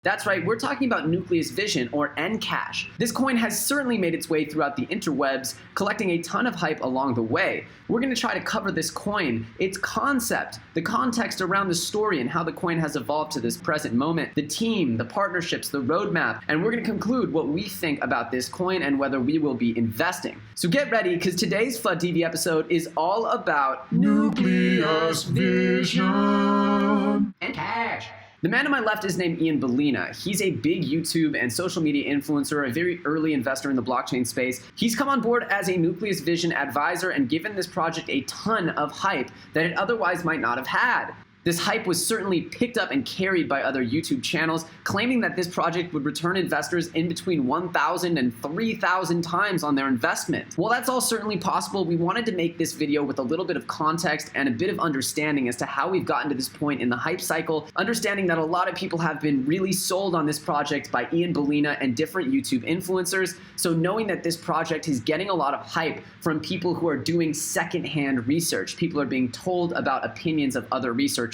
That's right, we're talking about Nucleus Vision, or NCASH. This coin has certainly made its way throughout the interwebs, collecting a ton of hype along the way. We're going to try to cover this coin, its concept, the context around the story and how the coin has evolved to this present moment, the team, the partnerships, the roadmap, and we're going to conclude what we think about this coin and whether we will be investing. So get ready, because today's FUD TV episode is all about Nucleus Vision. NCASH. The man to my left is named Ian Bellina. He's a big YouTube and social media influencer, a very early investor in the blockchain space. He's come on board as a Nucleus Vision advisor and given this project a ton of hype that it otherwise might not have had. This hype was certainly picked up and carried by other YouTube channels, claiming that this project would return investors in between 1,000 and 3,000 times on their investment. While that's all certainly possible, we wanted to make this video with a little bit of context and a bit of understanding as to how we've gotten to this point in the hype cycle, understanding that a lot of people have been really sold on this project by Ian Bellina and different YouTube influencers. So knowing that this project is getting a lot of hype from people who are doing secondhand research, people are being told about opinions of other researchers.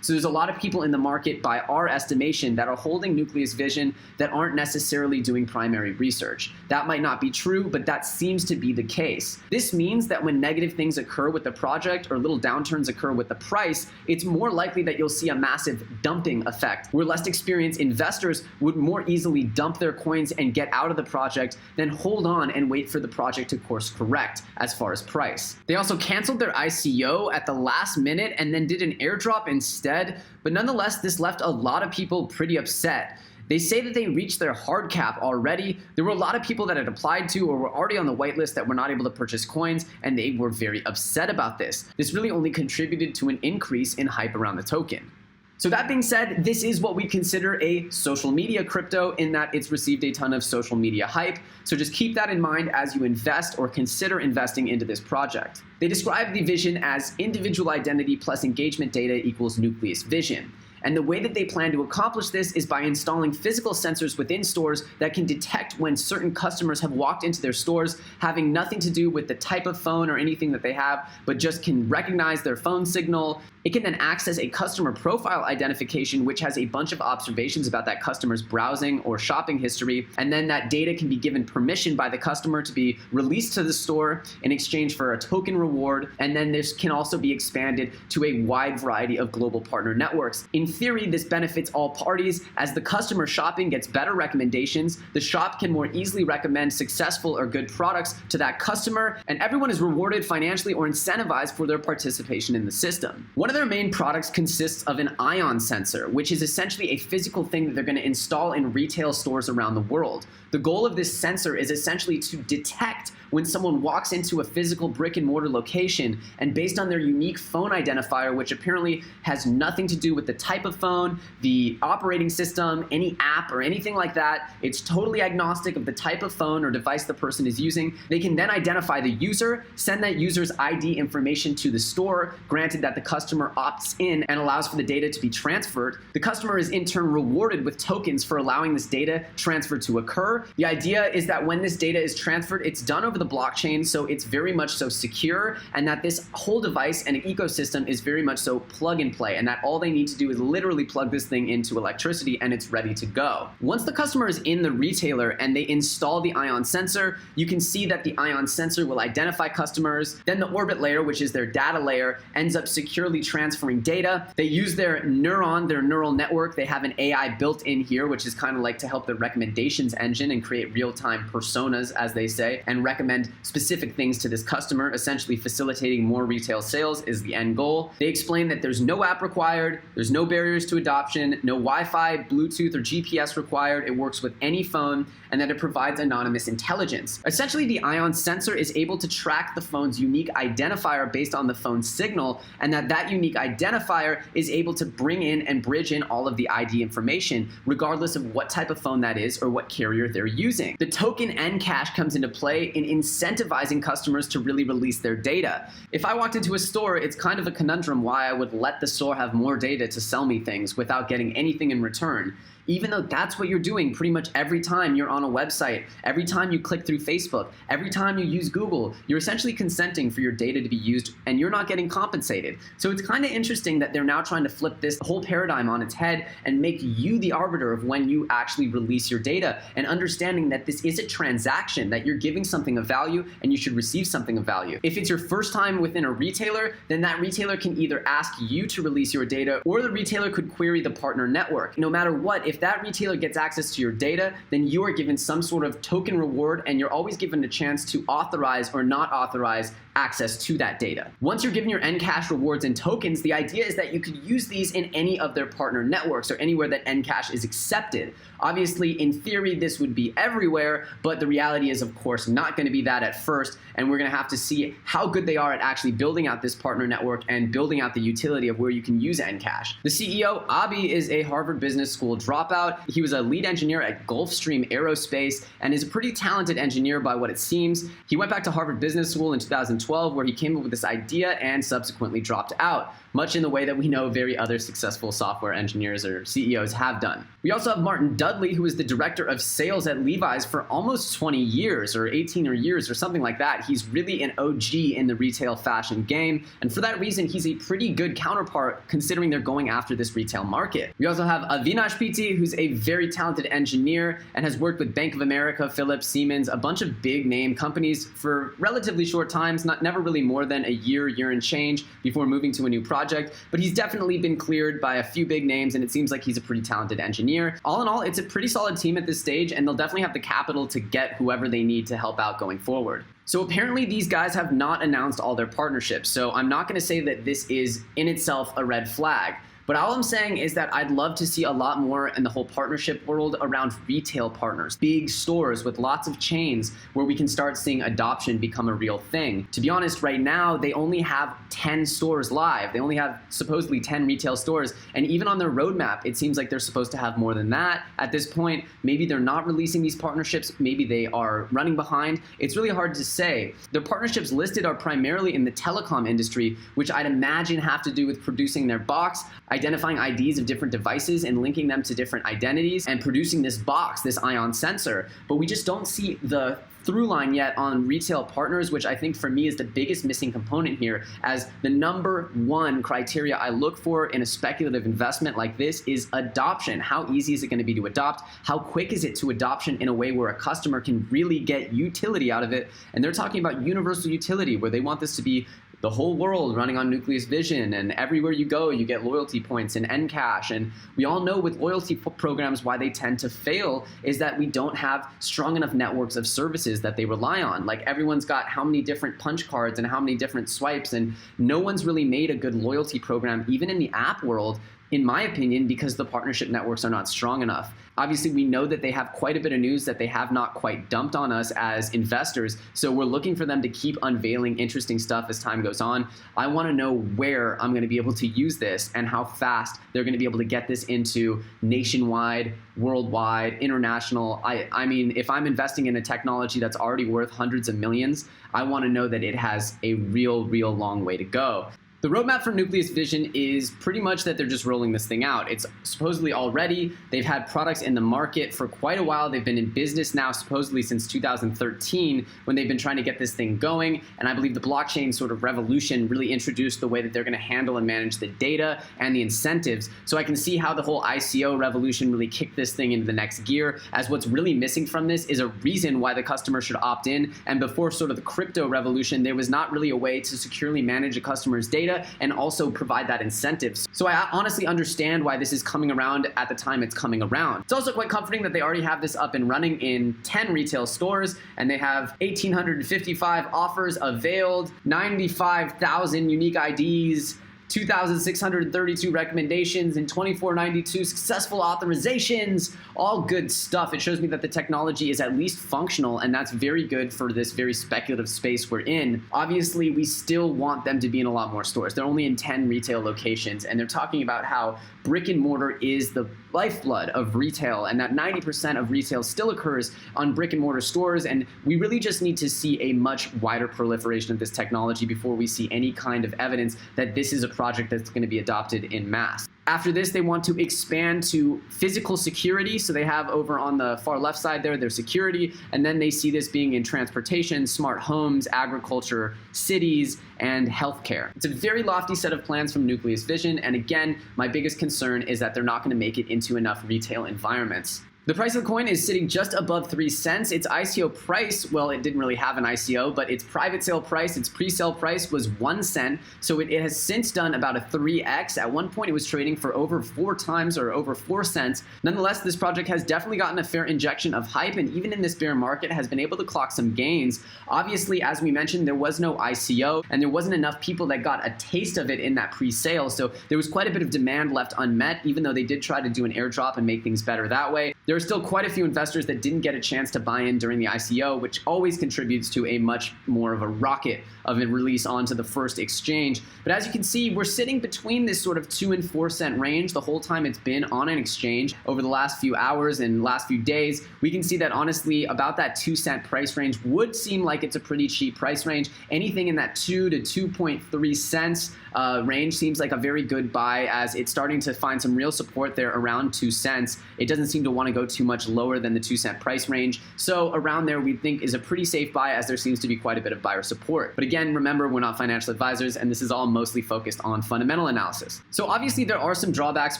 So there's a lot of people in the market, by our estimation, that are holding Nucleus Vision that aren't necessarily doing primary research. That might not be true, but that seems to be the case. This means that when negative things occur with the project or little downturns occur with the price, it's more likely that you'll see a massive dumping effect, where less experienced investors would more easily dump their coins and get out of the project than hold on and wait for the project to course correct as far as price. They also canceled their ICO at the last minute and then did an airdrop instead, but nonetheless, this left a lot of people pretty upset. They say that they reached their hard cap already. There were a lot of people that had applied to or were already on the whitelist that were not able to purchase coins, and they were very upset about this. This really only contributed to an increase in hype around the token. So that being said, this is what we consider a social media crypto, in that it's received a ton of social media hype. So just keep that in mind as you invest or consider investing into this project. They describe the vision as individual identity plus engagement data equals Nucleus Vision. And the way that they plan to accomplish this is by installing physical sensors within stores that can detect when certain customers have walked into their stores, having nothing to do with the type of phone or anything that they have, but just can recognize their phone signal. It can then access a customer profile identification, which has a bunch of observations about that customer's browsing or shopping history, and then that data can be given permission by the customer to be released to the store in exchange for a token reward, and then this can also be expanded to a wide variety of global partner networks. In theory, this benefits all parties. As the customer shopping gets better recommendations, the shop can more easily recommend successful or good products to that customer, and everyone is rewarded financially or incentivized for their participation in the system. One of their main products consists of an ion sensor, which is essentially a physical thing that they're going to install in retail stores around the world. The goal of this sensor is essentially to detect when someone walks into a physical brick and mortar location, and based on their unique phone identifier, which apparently has nothing to do with the type of phone, the operating system, any app, or anything like that, it's totally agnostic of the type of phone or device the person is using. They can then identify the user, send that user's ID information to the store, granted that the customer opts in and allows for the data to be transferred. The customer is in turn rewarded with tokens for allowing this data transfer to occur. The idea is that when this data is transferred, it's done over the blockchain, so it's very much so secure, and that this whole device and ecosystem is very much so plug and play, and that all they need to do is literally plug this thing into electricity and it's ready to go. Once the customer is in the retailer and they install the ion sensor, you can see that the ion sensor will identify customers. Then the orbit layer, which is their data layer, ends up securely transferring data. They use their neuron, their neural network. They have an AI built in here, which is kind of like to help the recommendations engine and create real-time personas, as they say, and recommend specific things to this customer. Essentially facilitating more retail sales is the end goal. They explain that there's no app required, there's no barriers to adoption, no Wi-Fi, Bluetooth, or GPS required. It works with any phone, and that it provides anonymous intelligence. Essentially, the ion sensor is able to track the phone's unique identifier based on the phone's signal, and that unique identifier is able to bring in and bridge in all of the ID information, regardless of what type of phone that is or what carrier they're using. The token NCASH comes into play in incentivizing customers to really release their data. If I walked into a store, it's kind of a conundrum why I would let the store have more data to sell me things without getting anything in return. even though that's what you're doing pretty much every time you're on a website, every time you click through Facebook, every time you use Google, you're essentially consenting for your data to be used and you're not getting compensated. So it's kind of interesting that they're now trying to flip this whole paradigm on its head and make you the arbiter of when you actually release your data, and understanding that this is a transaction, that you're giving something of value and you should receive something of value. If it's your first time within a retailer, then that retailer can either ask you to release your data, or the retailer could query the partner network. No matter what, if that retailer gets access to your data, then you are given some sort of token reward, and you're always given a chance to authorize or not authorize access to that data. Once you're given your NCASH rewards and tokens, the idea is that you could use these in any of their partner networks or anywhere that NCASH is accepted. Obviously, in theory, this would be everywhere, but the reality is, of course, not going to be that at first, and we're going to have to see how good they are at actually building out this partner network and building out the utility of where you can use NCASH. The CEO, Abi, is a Harvard Business School dropout. He was a lead engineer at Gulfstream Aerospace and is a pretty talented engineer by what it seems. He went back to Harvard Business School in 2012, where he came up with this idea and subsequently dropped out, much in the way that we know very other successful software engineers or CEOs have done. We also have Martin Dudley, who is the director of sales at Levi's for almost 20 years or 18 years or something like that. He's really an OG in the retail fashion game, and for that reason, he's a pretty good counterpart considering they're going after this retail market. We also have Avinash Pitti, who's a very talented engineer and has worked with Bank of America, Philips, Siemens, a bunch of big name companies for relatively short times, never really more than a year and change before moving to a new project, but he's definitely been cleared by a few big names, and it seems like he's a pretty talented engineer. All in all, it's a pretty solid team at this stage, and they'll definitely have the capital to get whoever they need to help out going forward. So apparently these guys have not announced all their partnerships, so I'm not going to say that this is in itself a red flag. But all I'm saying is that I'd love to see a lot more in the whole partnership world around retail partners, big stores with lots of chains where we can start seeing adoption become a real thing. To be honest, right now, they only have 10 stores live. They only have supposedly 10 retail stores. And even on their roadmap, it seems like they're supposed to have more than that. At this point, maybe they're not releasing these partnerships. Maybe they are running behind. It's really hard to say. Their partnerships listed are primarily in the telecom industry, which I'd imagine have to do with producing their box, identifying IDs of different devices and linking them to different identities, and producing this box, this ion sensor. But we just don't see the through line yet on retail partners, which I think for me is the biggest missing component here, as the number one criteria I look for in a speculative investment like this is adoption. How easy is it going to be to adopt? How quick is it to adoption in a way where a customer can really get utility out of it? And they're talking about universal utility, where they want this to be the whole world running on Nucleus Vision, and everywhere you go, you get loyalty points and NCASH. And we all know with loyalty programs why they tend to fail is that we don't have strong enough networks of services that they rely on. Like, everyone's got how many different punch cards and how many different swipes, and no one's really made a good loyalty program, even in the app world, in my opinion, because the partnership networks are not strong enough. Obviously, we know that they have quite a bit of news that they have not quite dumped on us as investors, so we're looking for them to keep unveiling interesting stuff as time goes on. I want to know where I'm going to be able to use this and how fast they're going to be able to get this into nationwide, worldwide, international. I mean, if I'm investing in a technology that's already worth hundreds of millions, I want to know that it has a real long way to go. The roadmap for Nucleus Vision is pretty much that they're just rolling this thing out. It's supposedly all ready. They've had products in the market for quite a while. They've been in business now supposedly since 2013 when they've been trying to get this thing going. And I believe the blockchain sort of revolution really introduced the way that they're going to handle and manage the data and the incentives. So I can see how the whole ICO revolution really kicked this thing into the next gear, as what's really missing from this is a reason why the customer should opt in. And before sort of the crypto revolution, there was not really a way to securely manage a customer's data and also provide that incentive. So I honestly understand why this is coming around at the time it's coming around. It's also quite comforting that they already have this up and running in 10 retail stores, and they have 1,855 offers availed, 95,000 unique IDs, 2,632 recommendations, and 2,492 successful authorizations. All good stuff. It shows me that the technology is at least functional, and that's very good for this very speculative space we're in. Obviously, we still want them to be in a lot more stores. They're only in 10 retail locations, and they're talking about how brick and mortar is the lifeblood of retail, and that 90% of retail still occurs on brick and mortar stores, and we really just need to see a much wider proliferation of this technology before we see any kind of evidence that this is a project that's going to be adopted in mass. After this, they want to expand to physical security. So they have over on the far left side there, their security. And then they see this being in transportation, smart homes, agriculture, cities, and healthcare. It's a very lofty set of plans from Nucleus Vision. And again, my biggest concern is that they're not going to make it into enough retail environments. The price of the coin is sitting just above 3 cents. Its ICO price, well, it didn't really have an ICO, but its private sale price, its pre-sale price was 1 cent. So it has since done about a 3x. At one point, it was trading for over 4 times or over 4 cents. Nonetheless, this project has definitely gotten a fair injection of hype, and even in this bear market has been able to clock some gains. Obviously, as we mentioned, there was no ICO, and there wasn't enough people that got a taste of it in that pre-sale. So there was quite a bit of demand left unmet, even though they did try to do an airdrop and make things better that way. There are still quite a few investors that didn't get a chance to buy in during the ICO, which always contributes to a much more of a rocket of a release onto the first exchange. But as you can see, we're sitting between this sort of 2 and 4 cent range the whole time it's been on an exchange over the last few hours and last few days. We can see that honestly about that 2 cent price range would seem like it's a pretty cheap price range. Anything in that 2 to 2.3 cents range seems like a very good buy, as it's starting to find some real support there around 2 cents. It doesn't seem to want to go too much lower than the 2 cent price range. So around there we think is a pretty safe buy, as there seems to be quite a bit of buyer support. But again, remember, we're not financial advisors, and this is all mostly focused on fundamental analysis. So obviously there are some drawbacks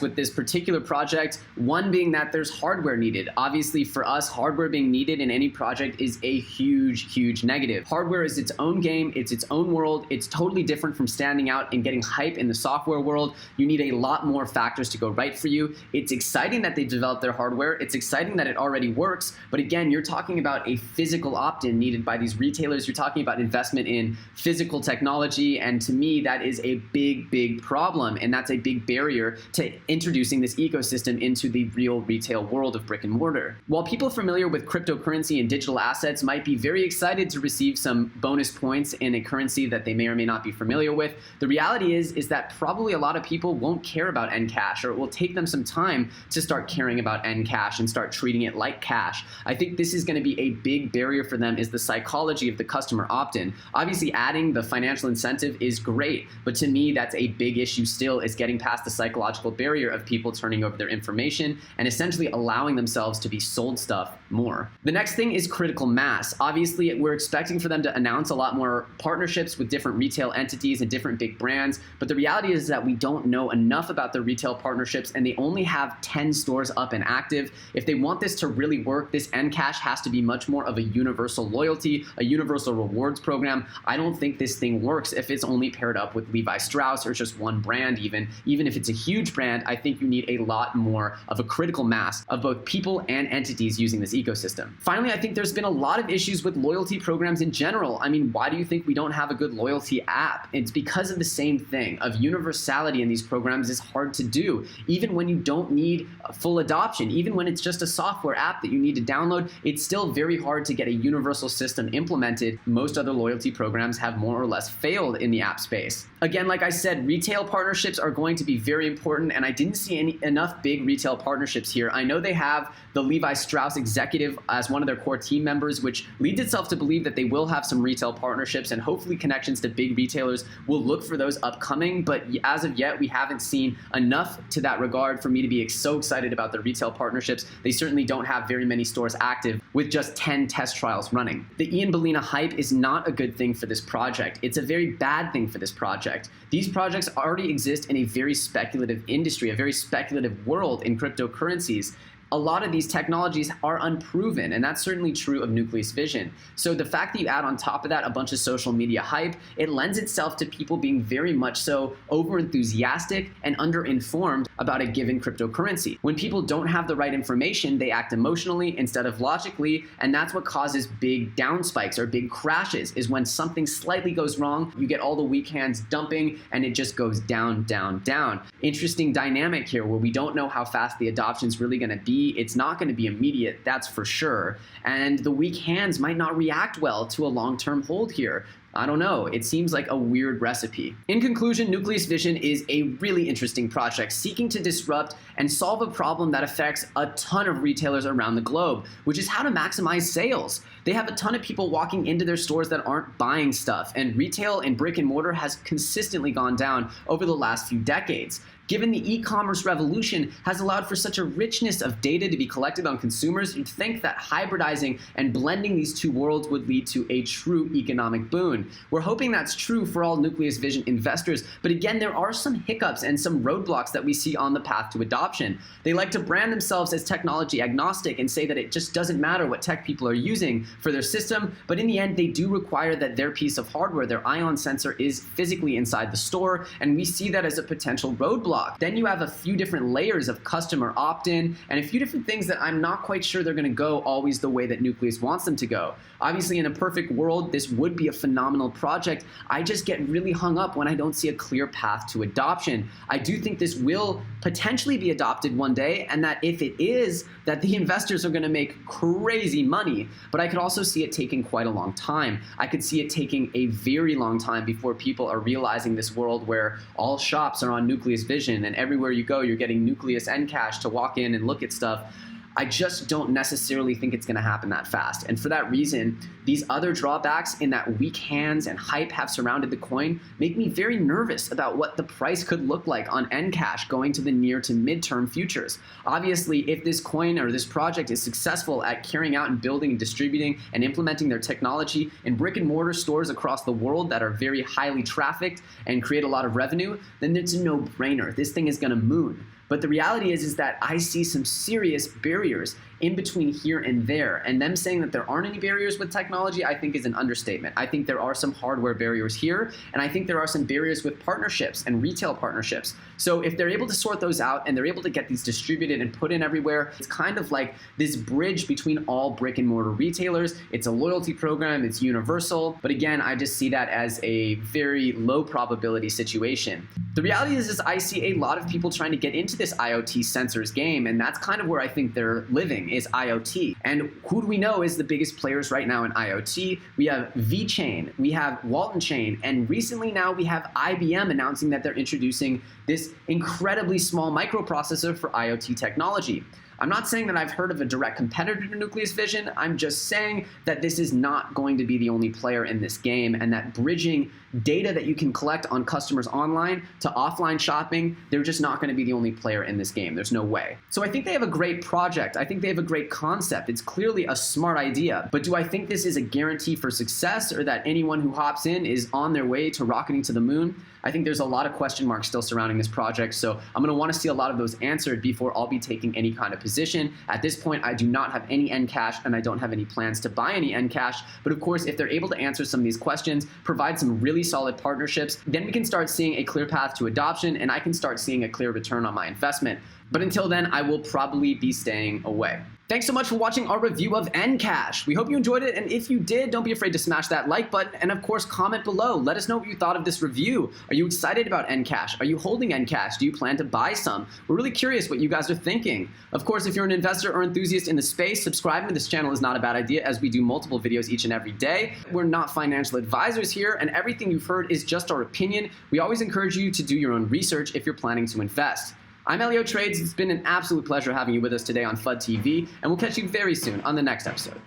with this particular project, one being that there's hardware needed. Obviously for us, hardware being needed in any project is a huge negative. Hardware is its own game, it's its own world, it's totally different from standing out and getting hype in the software world. You need a lot more factors to go right for you. It's exciting that they've developed their hardware, it's exciting that it already works, but again, you're talking about a physical opt-in needed by these retailers. You're talking about investment in physical technology, and to me that is a big problem, and that's a big barrier to introducing this ecosystem into the real retail world of brick and mortar. While people familiar with cryptocurrency and digital assets might be very excited to receive some bonus points in a currency that they may or may not be familiar with, the reality is that probably a lot of people won't care about NCASH, or it will take them some time to start caring about NCASH and start treating it like cash. I think this is going to be a big barrier for them, is the psychology of the customer opt-in. Obviously adding the financial incentive is great, but to me that's a big issue still, is getting past the psychological barrier of people turning over their information and essentially allowing themselves to be sold stuff more. The next thing is critical mass. Obviously we're expecting for them to announce a lot more partnerships with different retail entities and different big brands, but the reality is that we don't know enough about the retail partnerships, and they only have 10 stores up and active. If they want this to really work, this NCASH has to be much more of a universal loyalty, a universal rewards program. I don't think this thing works if it's only paired up with Levi Strauss or just one brand even. Even if it's a huge brand, I think you need a lot more of a critical mass of both people and entities using this ecosystem. Finally, I think there's been a lot of issues with loyalty programs in general. I mean, why do you think we don't have a good loyalty app? It's because of the same thing, of universality in these programs is hard to do. Even when you don't need full adoption, even when it's just a software app that you need to download, it's still very hard to get a universal system implemented. Most other loyalty programs have more or less failed in the app space. Again, like I said, retail partnerships are going to be very important, and I didn't see enough big retail partnerships here. I know they have the Levi Strauss executive as one of their core team members, which leads itself to believe that they will have some retail partnerships, and hopefully connections to big retailers will look for those upcoming, but as of yet, we haven't seen enough to that regard for me to be so excited about the retail partnerships. They certainly don't have very many stores active with just 10 test trials running. The Ian Bellina hype is not a good thing for this project. It's a very bad thing for this project. These projects already exist in a very speculative industry, a very speculative world in cryptocurrencies. A lot of these technologies are unproven, and that's certainly true of Nucleus Vision. So the fact that you add on top of that a bunch of social media hype, it lends itself to people being very much so over-enthusiastic and under-informed about a given cryptocurrency. When people don't have the right information, they act emotionally instead of logically, and that's what causes big down spikes or big crashes, is when something slightly goes wrong, you get all the weak hands dumping, and it just goes down, down, down. Interesting dynamic here where we don't know how fast the adoption's really going to be. It's not going to be immediate, that's for sure. And the weak hands might not react well to a long-term hold here. I don't know, it seems like a weird recipe. In conclusion, Nucleus Vision is a really interesting project seeking to disrupt and solve a problem that affects a ton of retailers around the globe, which is how to maximize sales. They have a ton of people walking into their stores that aren't buying stuff, and retail in brick and mortar has consistently gone down over the last few decades. Given the e-commerce revolution has allowed for such a richness of data to be collected on consumers, you'd think that hybridizing and blending these two worlds would lead to a true economic boon. We're hoping that's true for all Nucleus Vision investors, but again, there are some hiccups and some roadblocks that we see on the path to adoption. They like to brand themselves as technology agnostic and say that it just doesn't matter what tech people are using for their system, but in the end, they do require that their piece of hardware, their ion sensor, is physically inside the store, and we see that as a potential roadblock. Then you have a few different layers of customer opt-in and a few different things that I'm not quite sure they're going to go always the way that Nucleus wants them to go. Obviously, in a perfect world, this would be a phenomenal project. I just get really hung up when I don't see a clear path to adoption. I do think this will potentially be adopted one day, and that if it is, that the investors are going to make crazy money, but I could also see it taking quite a long time. I could see it taking a very long time before people are realizing this world where all shops are on Nucleus Vision and everywhere you go, you're getting Nucleus NCASH to walk in and look at stuff. I just don't necessarily think it's going to happen that fast. And for that reason, these other drawbacks in that weak hands and hype have surrounded the coin make me very nervous about what the price could look like on NCASH going to the near to midterm futures. Obviously, if this coin or this project is successful at carrying out and building and distributing and implementing their technology in brick and mortar stores across the world that are very highly trafficked and create a lot of revenue, then it's a no-brainer. This thing is going to moon. But the reality is that I see some serious barriers in between here and there. And them saying that there aren't any barriers with technology, I think is an understatement. I think there are some hardware barriers here, and I think there are some barriers with partnerships and retail partnerships. So if they're able to sort those out and they're able to get these distributed and put in everywhere, it's kind of like this bridge between all brick and mortar retailers. It's a loyalty program, it's universal. But again, I just see that as a very low probability situation. The reality is I see a lot of people trying to get into this IoT sensors game, and that's kind of where I think they're living, is IoT. And who do we know is the biggest players right now in IoT? We have VeChain, we have Walton Chain, and recently now we have IBM announcing that they're introducing this incredibly small microprocessor for IoT technology. I'm not saying that I've heard of a direct competitor to Nucleus Vision. I'm just saying that this is not going to be the only player in this game, and that bridging data that you can collect on customers online to offline shopping, they're just not going to be the only player in this game. There's no way. So I think they have a great project. I think they have a great concept. It's clearly a smart idea. But do I think this is a guarantee for success, or that anyone who hops in is on their way to rocketing to the moon? I think there's a lot of question marks still surrounding this project, so I'm going to want to see a lot of those answered before I'll be taking any kind of position. At this point, I do not have any NCASH, and I don't have any plans to buy any NCASH, but of course, if they're able to answer some of these questions, provide some really solid partnerships, then we can start seeing a clear path to adoption, and I can start seeing a clear return on my investment. But until then, I will probably be staying away. Thanks so much for watching our review of NCASH. We hope you enjoyed it, and if you did, don't be afraid to smash that like button, and of course, comment below. Let us know what you thought of this review. Are you excited about NCASH? Are you holding NCASH? Do you plan to buy some? We're really curious what you guys are thinking. Of course, if you're an investor or enthusiast in the space, subscribing to this channel is not a bad idea, as we do multiple videos each and every day. We're not financial advisors here, and everything you've heard is just our opinion. We always encourage you to do your own research if you're planning to invest. I'm Elio Trades. It's been an absolute pleasure having you with us today on FUD TV, and we'll catch you very soon on the next episode.